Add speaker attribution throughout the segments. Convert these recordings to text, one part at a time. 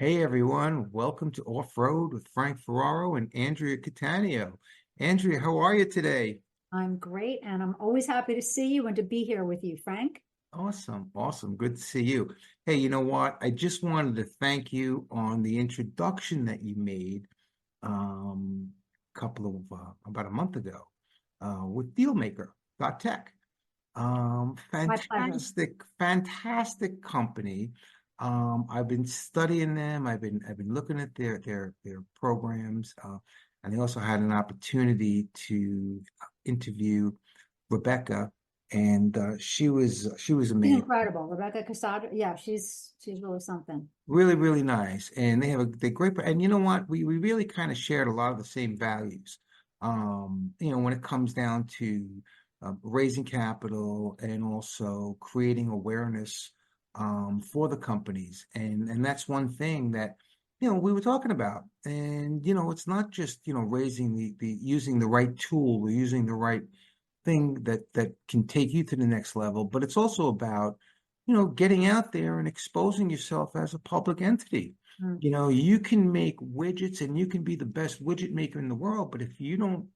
Speaker 1: Hey everyone, welcome to Off Road with Frank Ferraro and Andrea Catania. Andrea, how are you today?
Speaker 2: I'm great, and I'm always happy to see you and to be here with you, Frank.
Speaker 1: Awesome, awesome. Good to see you. Hey, you know what? I just wanted to thank you on the introduction that you made couple of about a month ago with DealMaker.tech.
Speaker 2: My pleasure.
Speaker 1: Fantastic company. I've been studying them. I've been looking at their programs, and I also had an opportunity to interview Rebecca, and she was
Speaker 2: She's
Speaker 1: amazing,
Speaker 2: incredible. Rebecca Kacaba, yeah, she's really something.
Speaker 1: really really nice, and they're great. And you know what? We really kind of shared a lot of the same values. When it comes down to raising capital and also creating awareness for the companies. And that's one thing that, we were talking about. And, it's not just, raising the using the right tool or using the right thing that can take you to the next level, but it's also about, getting out there and exposing yourself as a public entity.
Speaker 2: Mm.
Speaker 1: You can make widgets and you can be the best widget maker in the world, but if you don't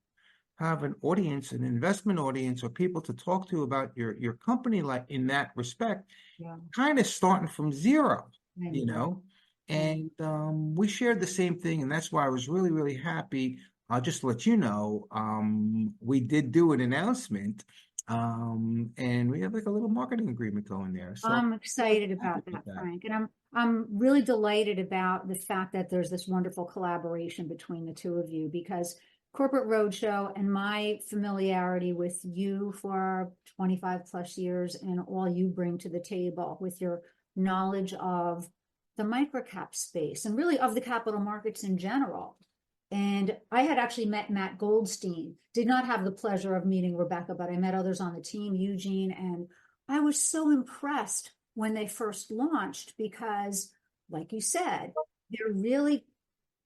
Speaker 1: have an audience, an investment audience, or people to talk to about your company, like in that respect,
Speaker 2: Yeah,
Speaker 1: kind of starting from zero,
Speaker 2: I
Speaker 1: you
Speaker 2: know.
Speaker 1: know.
Speaker 2: Yeah.
Speaker 1: And we shared the same thing, and that's why I was really, really happy. I'll just let you know, we did do an announcement, and we have like a little marketing agreement going there. So
Speaker 2: I'm
Speaker 1: really
Speaker 2: excited
Speaker 1: happy
Speaker 2: about
Speaker 1: with
Speaker 2: that,
Speaker 1: that.
Speaker 2: Frank, and I'm really delighted about the fact that there's this wonderful collaboration between the two of you because Corporate Roadshow and my familiarity with you for 25 plus years and all you bring to the table with your knowledge of the microcap space and really of the capital markets in general. And I had actually met Matt Goldstein, did not have the pleasure of meeting Rebecca, but I met others on the team, Eugene, and I was so impressed when they first launched because, like you said, they're really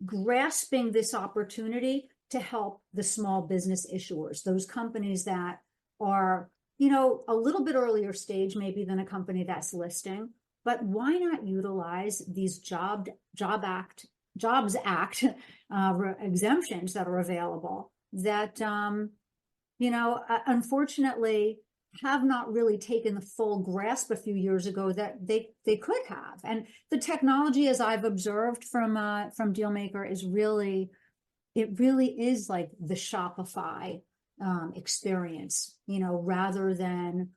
Speaker 2: grasping this opportunity to help the small business issuers, those companies that are, a little bit earlier stage maybe than a company that's listing. But why not utilize these Jobs Act exemptions that are available that unfortunately have not really taken the full grasp a few years ago that they could have. And the technology, as I've observed from DealMaker, it really is like the Shopify experience, rather than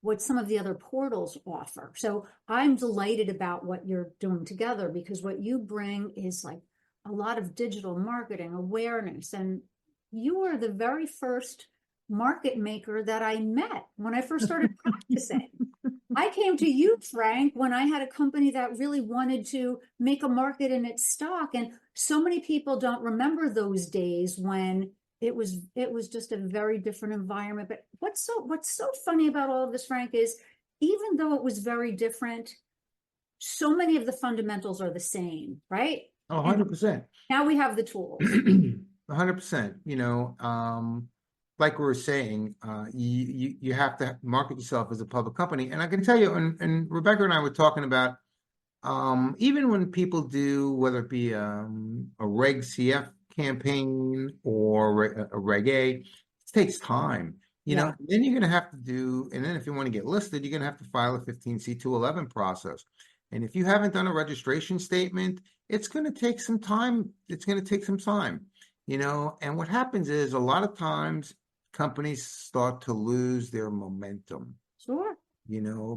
Speaker 2: what some of the other portals offer. So I'm delighted about what you're doing together because what you bring is like a lot of digital marketing awareness. And you were the very first market maker that I met when I first started practicing. I came to you, Frank, when I had a company that really wanted to make a market in its stock. And so many people don't remember those days when it was just a very different environment. But what's so funny about all of this, Frank, is even though it was very different, so many of the fundamentals are the same, right?
Speaker 1: Oh,
Speaker 2: And
Speaker 1: 100%.
Speaker 2: now we have the tools.
Speaker 1: 100%. Like we were saying, you have to market yourself as a public company. And I can tell you, and Rebecca and I were talking about, even when people do, whether it be a Reg CF campaign or a Reg A, it takes time.
Speaker 2: Yeah.
Speaker 1: Then you're going to have to do, and then if you want to get listed, you're going to have to file a 15C211 process. And if you haven't done a registration statement, it's going to take some time. It's going to take some time, and what happens is a lot of times companies start to lose their momentum,
Speaker 2: Sure.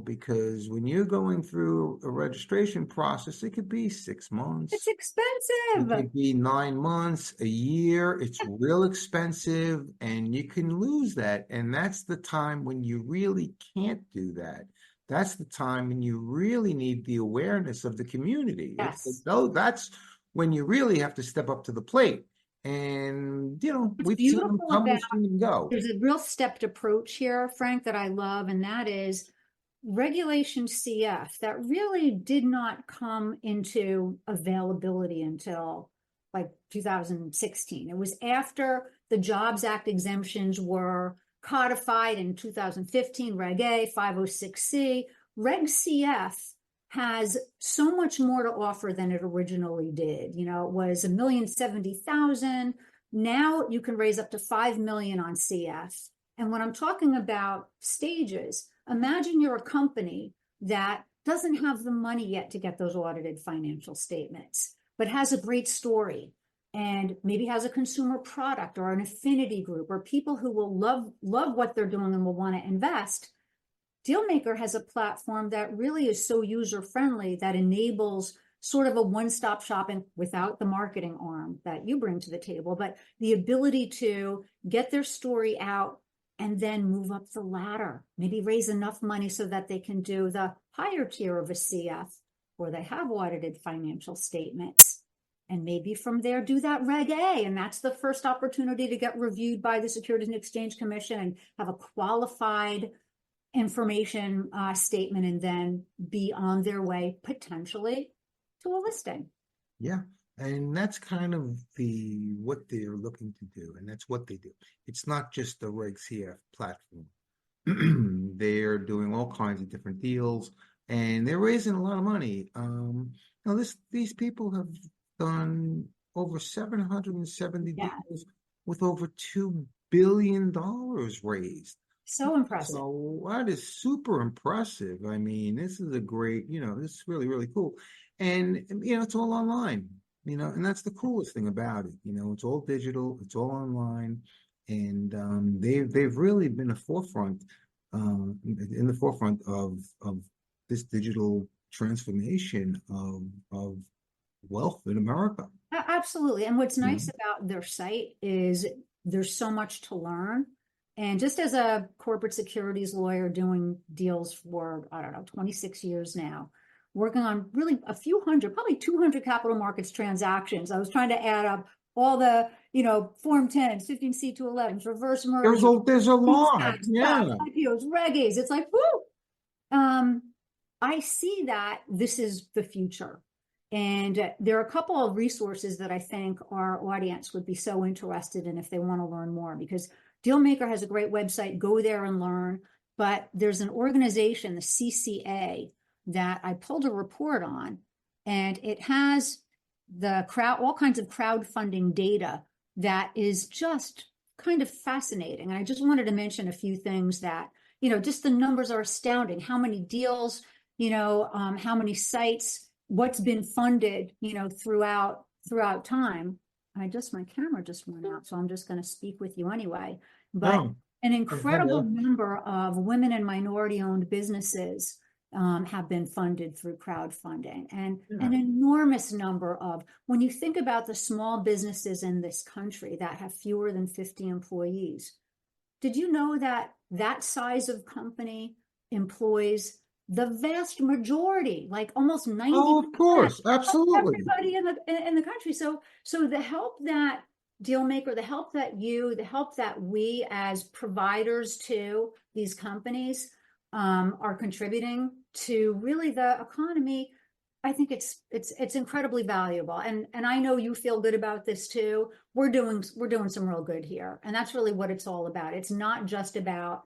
Speaker 1: because when you're going through a registration process, it could be six
Speaker 2: It's
Speaker 1: months, it
Speaker 2: expensive.
Speaker 1: could be 9 months, a year. It's real expensive, and you can lose that. And that's the time when you really can't do that. That's the time when you really need the awareness of the community.
Speaker 2: Yes.
Speaker 1: That's when you really have to step up to the plate. And,
Speaker 2: What's
Speaker 1: we've seen them
Speaker 2: beautiful
Speaker 1: come,
Speaker 2: about
Speaker 1: we've seen them go.
Speaker 2: there's a real stepped approach here, Frank, that I love, and that is Regulation CF that really did not come into availability until like 2016. It was after the Jobs Act exemptions were codified in 2015, Reg A, 506C. Reg CF has so much more to offer than it originally did. You know, it was $1,070,000. Now you can raise up to $5 million on CF. And when I'm talking about stages, imagine you're a company that doesn't have the money yet to get those audited financial statements, but has a great story and maybe has a consumer product or an affinity group or people who will love what they're doing and will want to invest. DealMaker has a platform that really is so user-friendly that enables sort of a one-stop shopping without the marketing arm that you bring to the table, but the ability to get their story out and then move up the ladder, maybe raise enough money so that they can do the higher tier of a CF where they have audited financial statements. And maybe from there do that Reg A, and that's the first opportunity to get reviewed by the Securities and Exchange Commission and have a qualified information statement, and then be on their way potentially to a listing.
Speaker 1: Yeah. And that's kind of what they're looking to do, and that's what they do. It's not just the Reg CF platform. They're doing all kinds of different deals, and they're raising a lot of money. These people have done over 770 deals with over $2 billion raised.
Speaker 2: So impressive.
Speaker 1: So that is super impressive. I mean, this is a great, this is really, really cool. And, it's all online, and that's the coolest thing about it. It's all digital, it's all online. And they've really been in the forefront of this digital transformation of wealth in America.
Speaker 2: Absolutely. And what's nice about their site is there's so much to learn. And just as a corporate securities lawyer doing deals for, 26 years now, working on really a few hundred, probably 200 capital markets transactions. I was trying to add up all the, Form 10s, 15C to 11s, reverse mergers.
Speaker 1: There's a lot. Yeah.
Speaker 2: IPOs, Reg A's. It's like, whoo. I see that this is the future. And there are a couple of resources that I think our audience would be so interested in if they want to learn more, because DealMaker has a great website. Go there and learn. But there's an organization, the CCA, that I pulled a report on, and it has all kinds of crowdfunding data that is just kind of fascinating. And I just wanted to mention a few things that, just the numbers are astounding. How many deals, how many sites, what's been funded, throughout time. My camera just went out, so I'm just going to speak with you anyway. But an incredible number of women and minority-owned businesses have been funded through crowdfunding, and an enormous number of, when you think about the small businesses in this country that have fewer than 50 employees, did you know that that size of company employs the vast majority, like almost 90%?
Speaker 1: Oh, of course, absolutely.
Speaker 2: Everybody in the country. So the help that DealMaker, the help that we as providers to these companies are contributing to really the economy, I think it's incredibly valuable. And I know you feel good about this too. We're doing some real good here, and that's really what it's all about. It's not just about,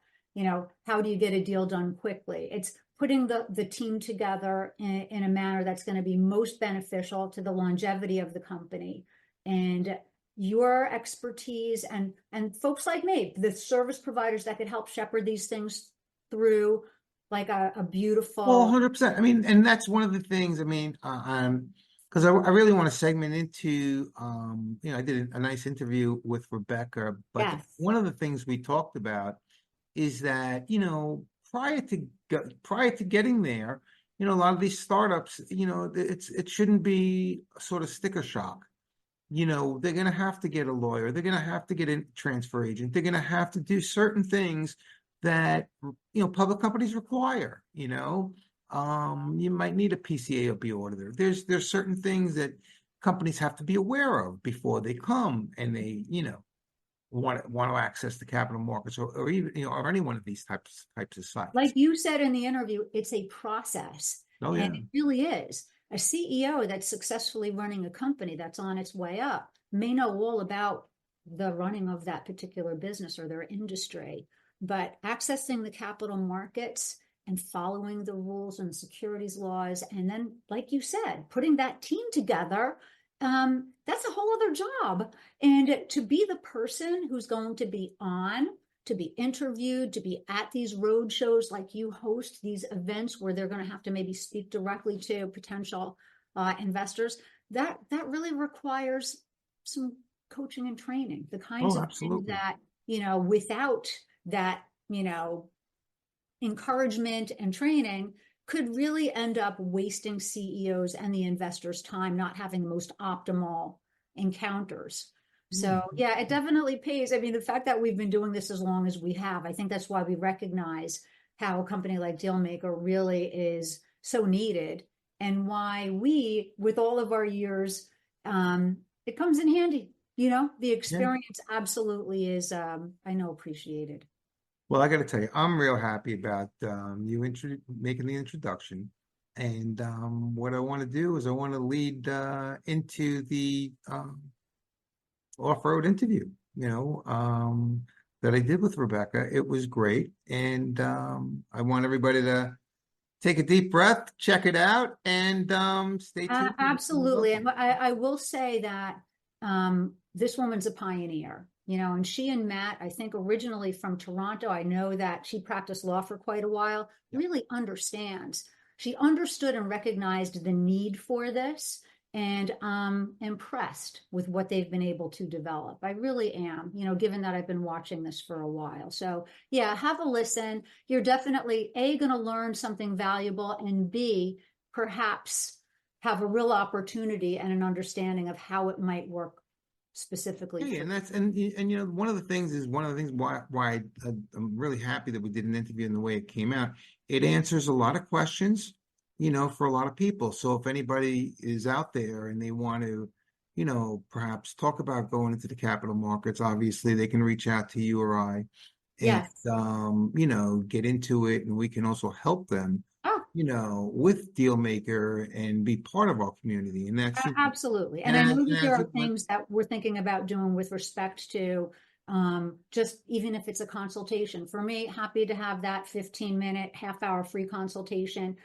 Speaker 2: how do you get a deal done quickly? It's putting the team together in a manner that's going to be most beneficial to the longevity of the company. And your expertise and folks like me, the service providers that could help shepherd these things through like a beautiful.
Speaker 1: Well, 100%. I mean, and that's one of the things, because I really want to segment into, I did a nice interview with Rebecca, but one of the things we talked about is that, prior to getting there, a lot of these startups, it shouldn't be sort of sticker shock. They're going to have to get a lawyer. They're going to have to get a transfer agent. They're going to have to do certain things that, public companies require. You might need a PCAOB auditor. There's certain things that companies have to be aware of before they come and they, want to access the capital markets or even, or any one of these types of sites.
Speaker 2: Like you said in the interview, it's a process.
Speaker 1: Oh, yeah.
Speaker 2: And it really is. A CEO that's successfully running a company that's on its way up may know all about the running of that particular business or their industry, but accessing the capital markets and following the rules and securities laws. And then, like you said, putting that team together, that's a whole other job. And to be the person who's going to be on, to be interviewed, to be at these road shows like you host, these events where they're going to have to maybe speak directly to potential investors, that really requires some coaching and training, the kinds
Speaker 1: Oh,
Speaker 2: of things
Speaker 1: absolutely.
Speaker 2: that, without that, encouragement and training could really end up wasting CEOs and the investors' time, not having the most optimal encounters. So yeah, it definitely pays. I mean, the fact that we've been doing this as long as we have, I think that's why we recognize how a company like DealMaker really is so needed, and why we, with all of our years, it comes in handy. The
Speaker 1: Yeah.
Speaker 2: experience absolutely is, I know, appreciated.
Speaker 1: Well, I got to tell you, I'm real happy about you making the introduction. And what I want to do is I want to lead into the off-road interview, that I did with Rebecca. It was great. And I want everybody to take a deep breath, check it out, and stay tuned for what's going to go
Speaker 2: Absolutely.
Speaker 1: on.
Speaker 2: And I will say that this woman's a pioneer, and she and Matt, I think originally from Toronto, I know that she practiced law for quite a while,
Speaker 1: Yep.
Speaker 2: really understands. She understood and recognized the need for this, and I'm impressed with what they've been able to develop. I really am, given that I've been watching this for a while. So yeah, have a listen. You're definitely A, going to learn something valuable, and B, perhaps have a real opportunity and an understanding of how it might work specifically
Speaker 1: Yeah,
Speaker 2: for
Speaker 1: and
Speaker 2: you.
Speaker 1: one of the things why I'm really happy that we did an interview and the way it came out. It answers a lot of questions, for a lot of people. So if anybody is out there and they want to, perhaps talk about going into the capital markets, obviously they can reach out to you or I, and
Speaker 2: Yes.
Speaker 1: get into it, and we can also help them,
Speaker 2: Oh,
Speaker 1: with DealMaker and be part of our community. And that's,
Speaker 2: absolutely. And
Speaker 1: and
Speaker 2: I
Speaker 1: as,
Speaker 2: know
Speaker 1: and
Speaker 2: that there
Speaker 1: as
Speaker 2: are
Speaker 1: it went.
Speaker 2: things that we're thinking about doing with respect to just even if it's a consultation. For me, happy to have that 15-minute, half-hour free consultation.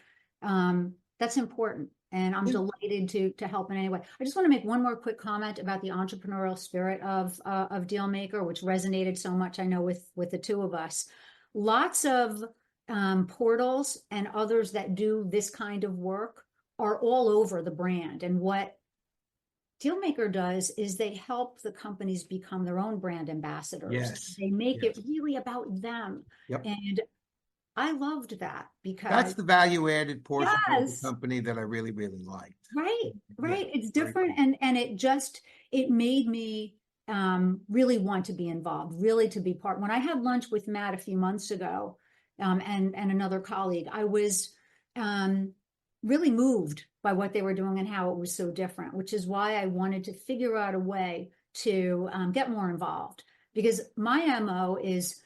Speaker 2: That's important. And I'm delighted to help in any way. I just want to make one more quick comment about the entrepreneurial spirit of DealMaker, which resonated so much, I know, with the two of us. Lots of portals and others that do this kind of work are all over the brand. And what DealMaker does is they help the companies become their own brand ambassadors.
Speaker 1: Yes.
Speaker 2: They make it
Speaker 1: Yes.
Speaker 2: really about them.
Speaker 1: Yep.
Speaker 2: And I loved that
Speaker 1: That's
Speaker 2: because,
Speaker 1: the value added portion of the
Speaker 2: yes,
Speaker 1: company that I really, really liked.
Speaker 2: right,
Speaker 1: Yeah.
Speaker 2: right. It's
Speaker 1: Very
Speaker 2: different.
Speaker 1: cool.
Speaker 2: And it made me really want to be involved, really to be part. When I had lunch with Matt a few months ago, and another colleague, I was um, really moved by what they were doing and how it was so different, which is why I wanted to figure out a way to get more involved. Because my MO is,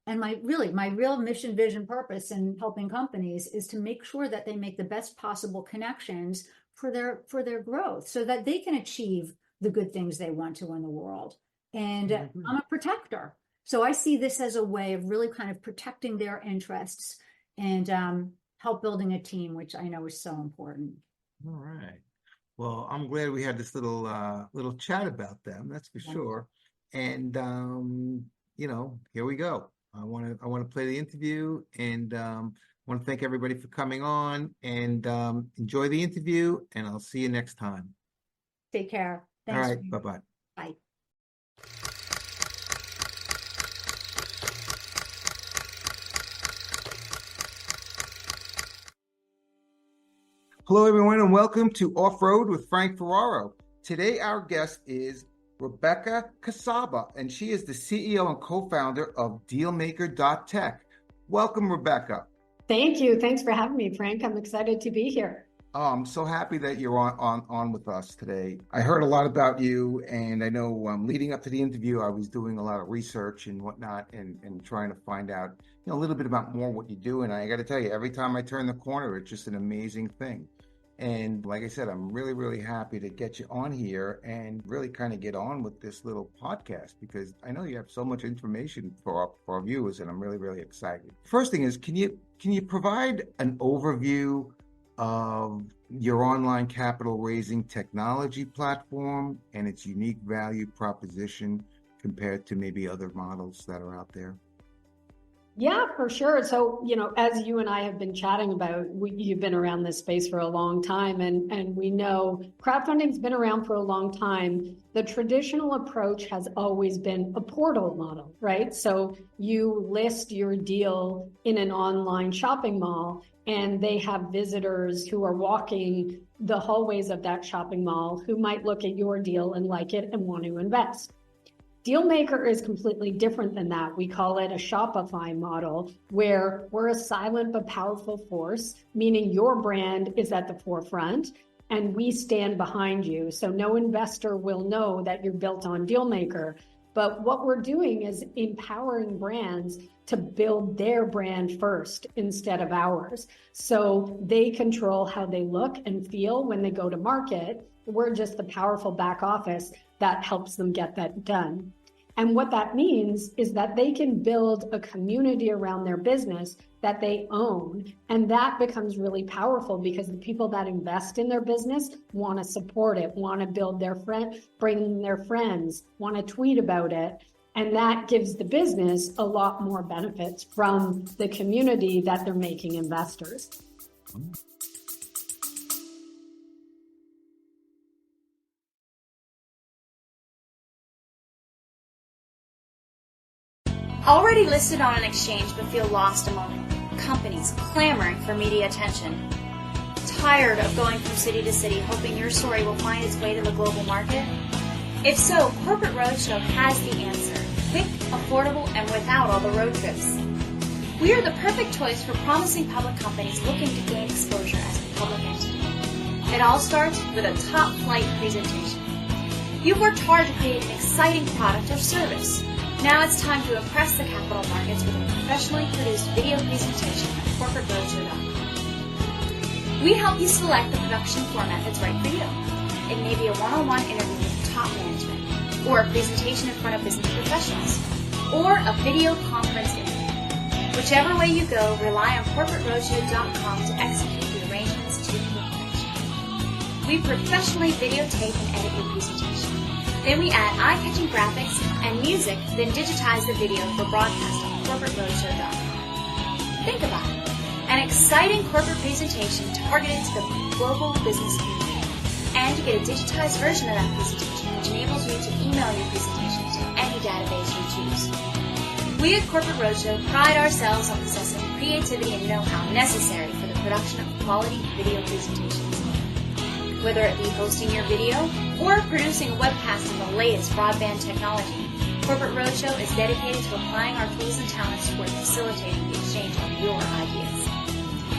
Speaker 2: and my real mission, vision, purpose in helping companies is to make sure that they make the best possible connections for their growth so that they can achieve the good things they want to in the world. And
Speaker 1: I agree.
Speaker 2: I'm a protector. So I see this as a way of really kind of protecting their interests and help building a team, which I know is so important.
Speaker 1: All right. Well, I'm glad we had this little chat about them, that's for
Speaker 2: Yeah.
Speaker 1: sure. And here we go. I want to play the interview, and want to thank everybody for coming on, and enjoy the interview, and I'll see you next time.
Speaker 2: Take care.
Speaker 1: All
Speaker 2: Thanks.
Speaker 1: right, bye-bye.
Speaker 2: Bye.
Speaker 1: Hello, everyone, and welcome to Off Road with Frank Ferraro. Today, our guest is Rebecca Kacaba, and she is the CEO and co-founder of DealMaker.tech. Welcome, Rebecca.
Speaker 3: Thank you. Thanks for having me, Frank. I'm excited to be here.
Speaker 1: Oh, I'm so happy that you're on with us today. I heard a lot about you, and I know leading up to the interview, I was doing a lot of research and whatnot, and trying to find out a little bit about more what you do. And I got to tell you, every time I turn the corner, it's just an amazing thing. And like I said, I'm really, really happy to get you on here and really kind of get on with this little podcast because I know you have so much information for our viewers, and I'm really, really excited. First thing is, can you provide an overview of your online capital raising technology platform and its unique value proposition compared to maybe other models that are out there?
Speaker 3: Yeah, for sure. So, as you and I have been chatting about, you've been around this space for a long time, and we know crowdfunding's been around for a long time. The traditional approach has always been a portal model, right? So you list your deal in an online shopping mall, and they have visitors who are walking the hallways of that shopping mall who might look at your deal and like it and want to invest. DealMaker is completely different than that. We call it a Shopify model, where we're a silent but powerful force, meaning your brand is at the forefront and we stand behind you. So no investor will know that you're built on DealMaker. But what we're doing is empowering brands to build their brand first instead of ours. So they control how they look and feel when they go to market. We're just the powerful back office that helps them get that done. And what that means is that they can build a community around their business that they own. And that becomes really powerful because the people that invest in their business want to support it, want to build bring their friends, want to tweet about it. And that gives the business a lot more benefits from the community that they're making investors.
Speaker 4: Already listed on an exchange but feel lost among companies clamoring for media attention? Tired of going from city to city hoping your story will find its way to the global market? If so, Corporate Roadshow has the answer. Quick, affordable, and without all the road trips. We are the perfect choice for promising public companies looking to gain exposure as a public entity. It all starts with a top-flight presentation. You've worked hard to create an exciting product or service. Now it's time to impress the capital markets with a professionally produced video presentation at corporateroadshow.com. We help you select the production format that's right for you. It may be a one-on-one interview with top management, or a presentation in front of business professionals, or a video conference interview. Whichever way you go, rely on corporateroadshow.com to execute the arrangements to perfection. We professionally videotape and edit your presentation. Then we add eye-catching graphics and music, then digitize the video for broadcast on corporateroadshow.com. Think about it. An exciting corporate presentation targeted to the global business community. And you get a digitized version of that presentation, which enables you to email your presentation to any database you choose. We at Corporate Roadshow pride ourselves on possessing the creativity and know-how necessary for the production of quality video presentations. Whether it be hosting your video or producing a webcast in the latest broadband technology, Corporate Roadshow is dedicated to applying our tools and talents toward facilitating the exchange of your ideas.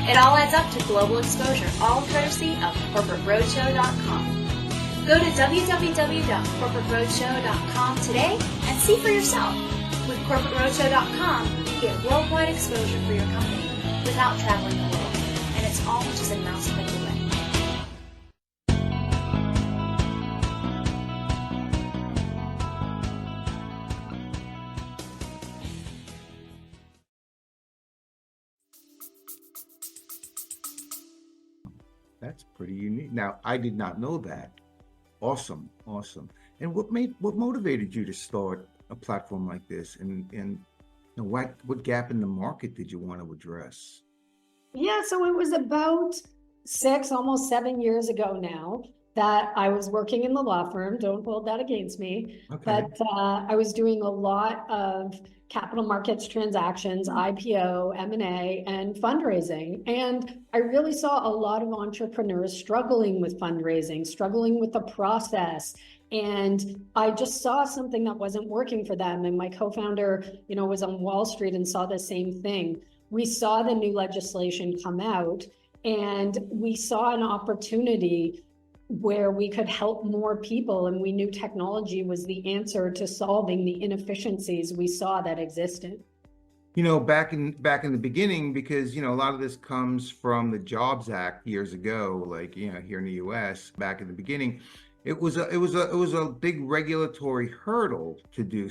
Speaker 4: It all adds up to global exposure, all courtesy of corporateroadshow.com. Go to www.corporateroadshow.com today and see for yourself. With corporateroadshow.com, you get worldwide exposure for your company without traveling the world, and it's all just a mouse click away.
Speaker 1: That's pretty unique. Now, I did not know that. Awesome. And what motivated you to start a platform like this? And what gap in the market did you want to address?
Speaker 3: Yeah, so it was about almost 7 years ago now that I was working in the law firm. Don't hold that against me.
Speaker 1: Okay.
Speaker 3: But I was doing a lot of capital markets transactions, IPO, M&A, and fundraising. And I really saw a lot of entrepreneurs struggling with fundraising, struggling with the process. And I just saw something that wasn't working for them. And my co-founder, was on Wall Street and saw the same thing. We saw the new legislation come out, and we saw an opportunity where we could help more people, and we knew technology was the answer to solving the inefficiencies we saw that existed.
Speaker 1: Back in the beginning, because a lot of this comes from the Jobs Act years ago, like here in the U.S. back in the beginning, it was a big regulatory hurdle to do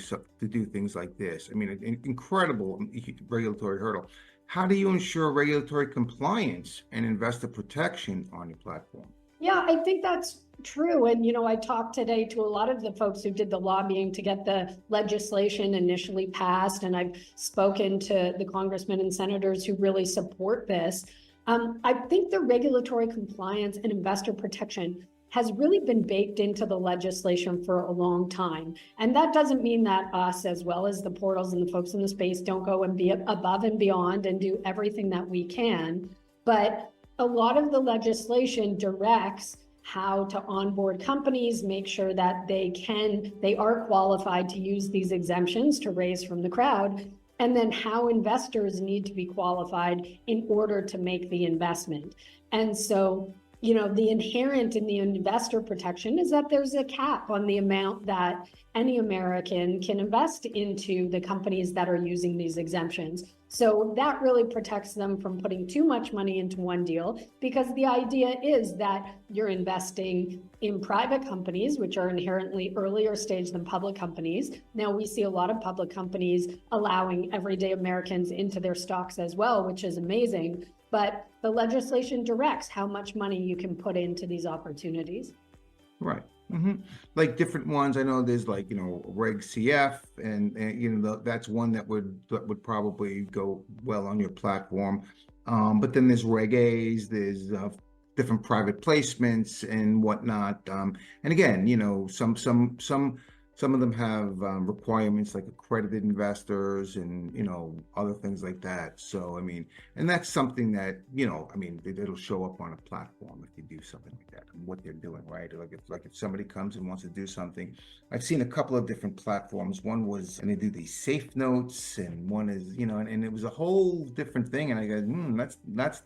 Speaker 1: things like this. I mean, an incredible regulatory hurdle. How do you ensure regulatory compliance and investor protection on your platform?
Speaker 3: Yeah, I think that's true. And, I talked today to a lot of the folks who did the lobbying to get the legislation initially passed. And I've spoken to the congressmen and senators who really support this. I think the regulatory compliance and investor protection has really been baked into the legislation for a long time. And that doesn't mean that us, as well as the portals and the folks in the space, don't go and be above and beyond and do everything that we can. But a lot of the legislation directs how to onboard companies, make sure that they are qualified to use these exemptions to raise from the crowd, and then how investors need to be qualified in order to make the investment. And so, the inherent in the investor protection is that there's a cap on the amount that any American can invest into the companies that are using these exemptions. So that really protects them from putting too much money into one deal, because the idea is that you're investing in private companies, which are inherently earlier stage than public companies. Now we see a lot of public companies allowing everyday Americans into their stocks as well, which is amazing. But the legislation directs how much money you can put into these opportunities.
Speaker 1: Right. Like different ones. I know there's like, Reg CF, and that's one that would probably go well on your platform. But then there's Reg A's, there's different private placements and whatnot. And again, some of them have requirements like accredited investors and, other things like that. So, I mean, and that's something that, it'll show up on a platform if you do something like that and what they're doing, right? Like if somebody comes and wants to do something. I've seen a couple of different platforms. One was, and they do these safe notes, and one is, and it was a whole different thing. And I go, that's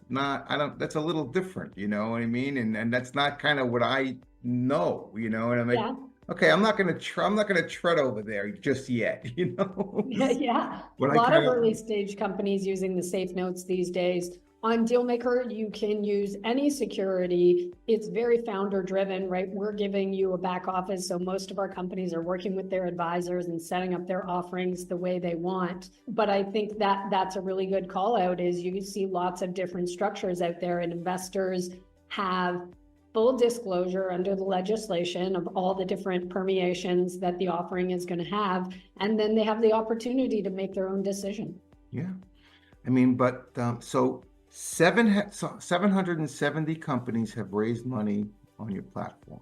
Speaker 1: a little different, you know what I mean? And that's not kind of what I know, and I'm like,
Speaker 3: Yeah.
Speaker 1: Okay, I'm not gonna tread over there just yet,
Speaker 3: Yeah. A lot of early stage companies using the safe notes these days. On DealMaker, you can use any security. It's very founder driven, right? We're giving you a back office. So most of our companies are working with their advisors and setting up their offerings the way they want. But I think that that's a really good call out, is you see lots of different structures out there, and investors have full disclosure under the legislation of all the different permeations that the offering is going to have. And then they have the opportunity to make their own decision.
Speaker 1: Yeah. I mean, but so 770 companies have raised money on your platform.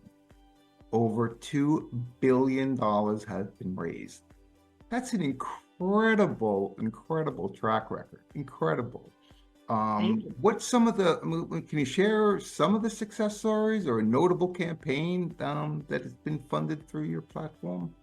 Speaker 1: Over $2 billion has been raised. That's an incredible track record. Incredible. What's can you share some of the success stories or a notable campaign that has been funded through your platform?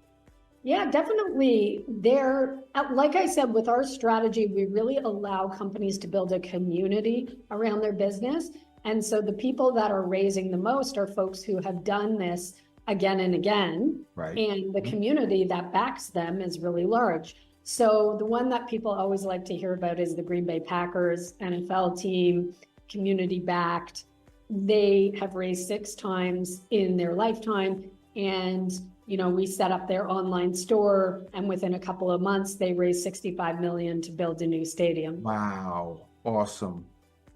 Speaker 3: Yeah, definitely. Like I said, with our strategy, we really allow companies to build a community around their business. And so the people that are raising the most are folks who have done this again and again.
Speaker 1: Right.
Speaker 3: And the community that backs them is really large. So the one that people always like to hear about is the Green Bay Packers NFL team, community backed. They have raised 6 times in their lifetime. And, we set up their online store, and within a couple of months, they raised $65 million to build a new stadium.
Speaker 1: Wow. Awesome.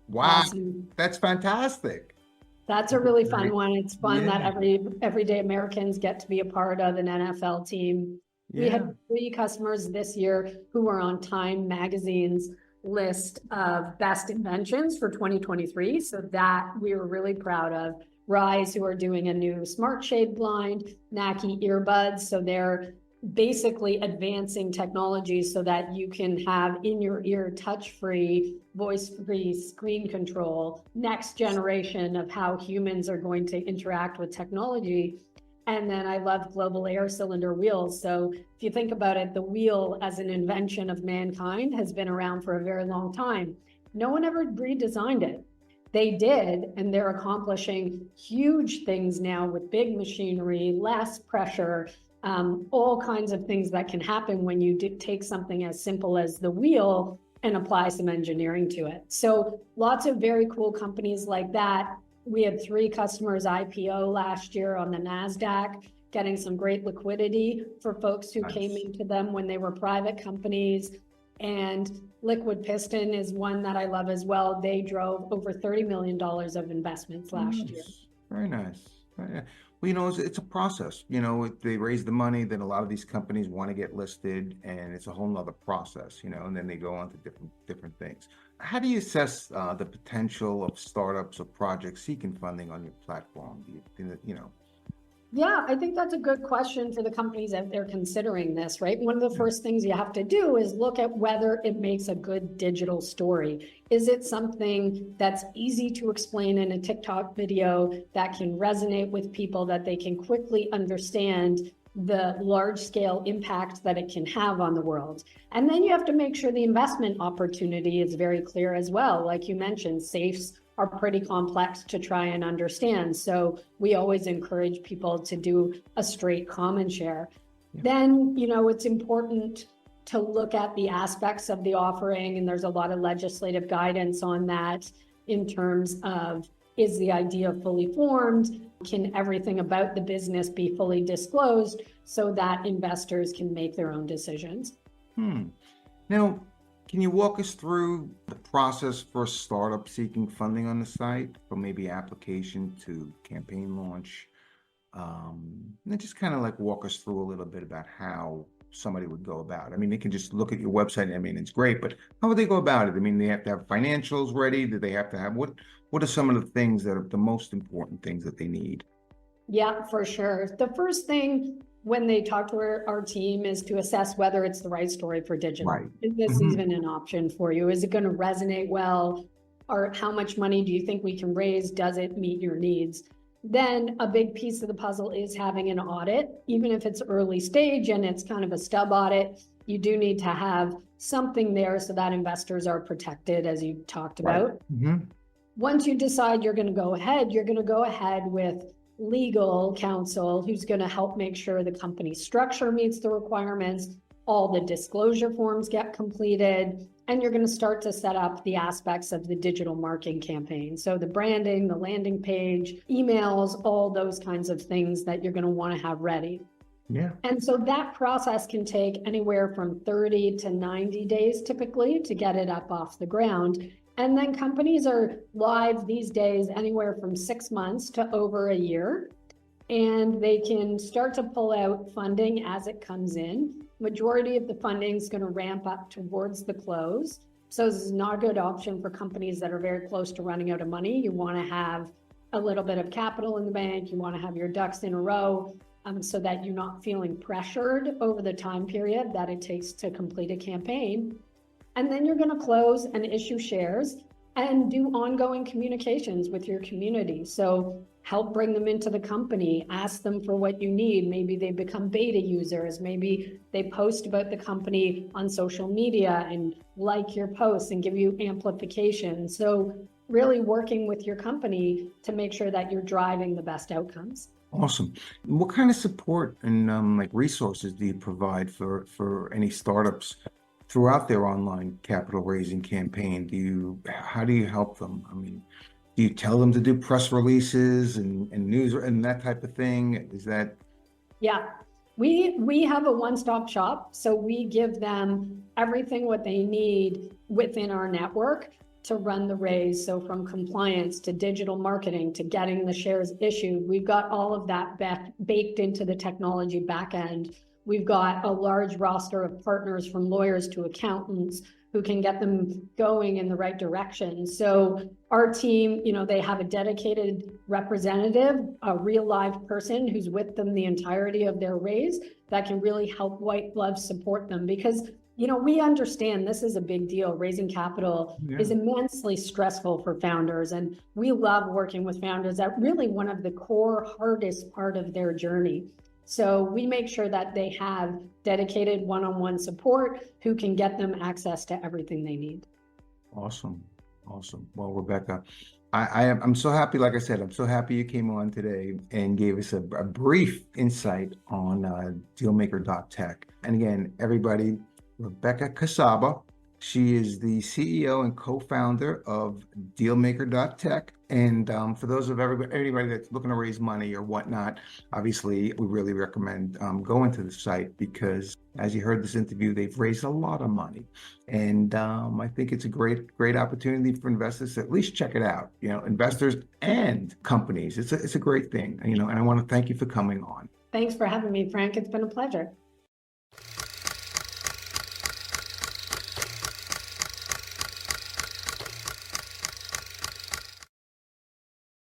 Speaker 1: Wow.
Speaker 3: Awesome.
Speaker 1: That's fantastic.
Speaker 3: That's a really fun one. It's fun that everyday Americans get to be a part of an NFL team. We had 3 customers this year who were on Time Magazine's list of best inventions for 2023. So that we were really proud of. Rise, who are doing a new smart shade blind, Naki earbuds. So they're basically advancing technology so that you can have in your ear touch-free, voice-free screen control, next generation of how humans are going to interact with technology. And then I love global air cylinder wheels. So if you think about it, the wheel as an invention of mankind has been around for a very long time. No one ever redesigned it. They did, and they're accomplishing huge things now with big machinery, less pressure, all kinds of things that can happen when you take something as simple as the wheel and apply some engineering to it. So lots of very cool companies like that. We had 3 customers IPO last year on the NASDAQ, getting some great liquidity for folks who came into them when they were private companies. And Liquid Piston is one that I love as well. They drove over $30 million of investments last year.
Speaker 1: Very nice. Well, it's a process. They raise the money, then a lot of these companies want to get listed, and it's a whole nother process, and then they go on to different things. How do you assess the potential of startups or projects seeking funding on your platform?
Speaker 3: Yeah, I think that's a good question for the companies out there considering this, right? One of the first things you have to do is look at whether it makes a good digital story. Is it something that's easy to explain in a TikTok video that can resonate with people, that they can quickly understand the large scale impact that it can have on the world? And then you have to make sure the investment opportunity is very clear as well. Like you mentioned, safes are pretty complex to try and understand. So we always encourage people to do a straight common share. Yeah. Then, it's important to look at the aspects of the offering, and there's a lot of legislative guidance on that in terms of, is the idea fully formed? Can everything about the business be fully disclosed so that investors can make their own decisions?
Speaker 1: Now, can you walk us through the process for a startup seeking funding on the site, from maybe application to campaign launch? And then just kind of like walk us through a little bit about how somebody would go about it. I mean, they can just look at your website. I mean, it's great, but how would they go about it? I mean, they have to have financials ready. Do they have to have, what are some of the things that are the most important things that they need?
Speaker 3: Yeah, for sure. The first thing when they talk to our team is to assess whether it's the right story for digital. Right. Is this even an option for you? Is it going to resonate well? Or how much money do you think we can raise? Does it meet your needs? Then a big piece of the puzzle is having an audit. Even if it's early stage and it's kind of a stub audit, you do need to have something there so that investors are protected, as you talked about. Once you decide you're going to go ahead with legal counsel who's going to help make sure the company structure meets the requirements, all the disclosure forms get completed, and you're going to start to set up the aspects of the digital marketing campaign. So the branding, the landing page, emails, all those kinds of things that you're going to want to have ready. Yeah. And so that process can take anywhere from 30 to 90 days typically to get it up off the ground. And then companies are live these days anywhere from 6 months to over a year, and they can start to pull out funding as it comes in. Majority of the funding is going to ramp up towards the close. So this is not a good option for companies that are very close to running out of money. You want to have a little bit of capital in the bank. You want to have your ducks in a row so that you're not feeling pressured over the time period that it takes to complete a campaign. And then you're going to close and issue shares and do ongoing communications with your community. So help bring them into the company, ask them for what you need. Maybe they become beta users. Maybe they post about the company on social media and like your posts and give you amplification. So really working with your company to make sure that you're driving the best outcomes.
Speaker 1: Awesome. What kind of support and like resources do you provide for any startups throughout their online capital raising campaign? How do you help them? I mean, do you tell them to do press releases and news and that type of thing? Is that?
Speaker 3: Yeah, we have a one-stop shop. So we give them everything what they need within our network to run the raise. So from compliance to digital marketing to getting the shares issued, we've got all of that baked into the technology backend. We've got a large roster of partners from lawyers to accountants who can get them going in the right direction. So our team, they have a dedicated representative, a real live person who's with them the entirety of their raise that can really help white glove support them, because we understand this is a big deal. Raising capital is immensely stressful for founders, and we love working with founders. That really one of the core hardest part of their journey. So we make sure that they have dedicated one-on-one support who can get them access to everything they need.
Speaker 1: Awesome. Well, Rebecca, I'm so happy, like I said, I'm so happy you came on today and gave us a brief insight on DealMaker.tech. And again, everybody, Rebecca Kacaba, she is the CEO and co-founder of DealMaker.tech. And for those of anybody that's looking to raise money or whatnot, obviously, we really recommend going to the site because, as you heard this interview, they've raised a lot of money. And I think it's a great opportunity for investors to at least check it out. You know, investors and companies. It's a great thing. You know, and I want to thank you for coming on.
Speaker 3: Thanks for having me, Frank. It's been a pleasure.